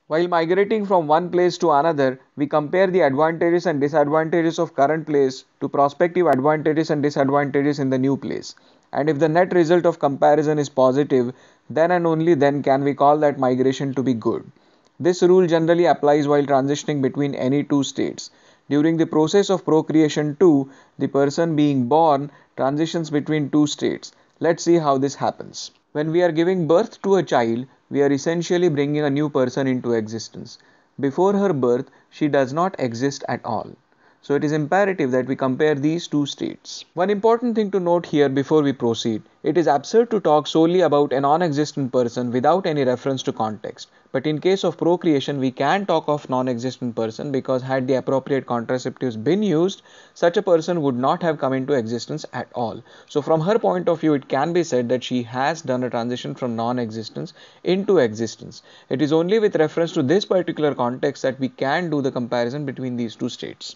While migrating from one place to another, we compare the advantages and disadvantages of current place to prospective advantages and disadvantages in the new place. And if the net result of comparison is positive, then and only then can we call that migration to be good. This rule generally applies while transitioning between any two states. During the process of procreation too, the person being born transitions between two states. Let's see how this happens. When we are giving birth to a child, we are essentially bringing a new person into existence. Before her birth, she does not exist at all. So it is imperative that we compare these two states. One important thing to note here before we proceed, it is absurd to talk solely about a non-existent person without any reference to context. But in case of procreation, we can talk of non-existent person because had the appropriate contraceptives been used, such a person would not have come into existence at all. So from her point of view, it can be said that she has done a transition from non-existence into existence. It is only with reference to this particular context that we can do the comparison between these two states.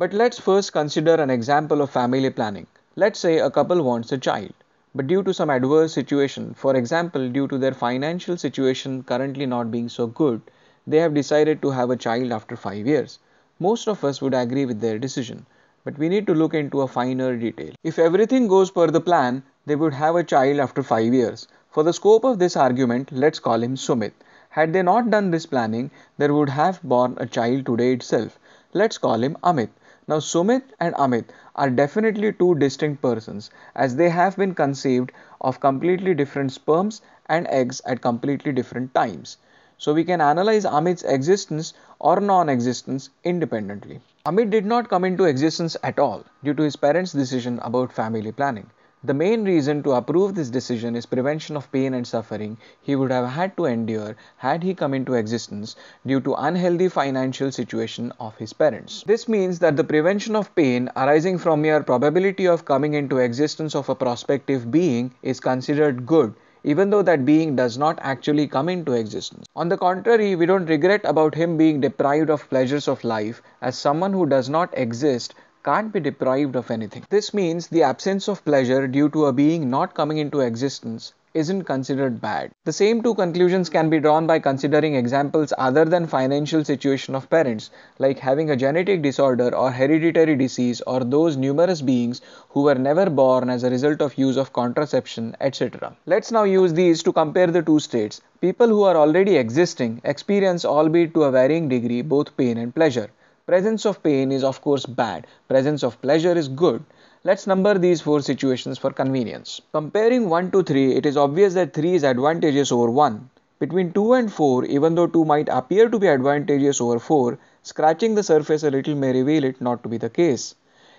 But let's first consider an example of family planning. Let's say a couple wants a child, but due to some adverse situation, for example due to their financial situation currently not being so good, they have decided to have a child after 5 years. Most of us would agree with their decision, but we need to look into a finer detail. If everything goes per the plan, they would have a child after 5 years. For the scope of this argument, let's call him Sumit. Had they not done this planning, they would have born a child today itself. Let's call him Amit. Now Sumit and Amit are definitely two distinct persons as they have been conceived of completely different sperms and eggs at completely different times. So we can analyze Amit's existence or non-existence independently. Amit did not come into existence at all due to his parents' decision about family planning. The main reason to approve this decision is prevention of pain and suffering he would have had to endure had he come into existence due to unhealthy financial situation of his parents. This means that the prevention of pain arising from mere probability of coming into existence of a prospective being is considered good, even though that being does not actually come into existence. On the contrary, we don't regret about him being deprived of pleasures of life, as someone who does not exist can't be deprived of anything. This means the absence of pleasure due to a being not coming into existence isn't considered bad. The same two conclusions can be drawn by considering examples other than financial situation of parents, like having a genetic disorder or hereditary disease, or those numerous beings who were never born as a result of use of contraception, etc. Let's now use these to compare the two states. People who are already existing experience, albeit to a varying degree, both pain and pleasure. Presence of pain is of course bad, presence of pleasure is good. Let's number these four situations for convenience. Comparing 1 to 3, it is obvious that 3 is advantageous over 1. Between 2 and 4, even though 2 might appear to be advantageous over 4, scratching the surface a little may reveal it not to be the case.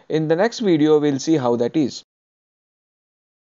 In the next video, we'll see how that is.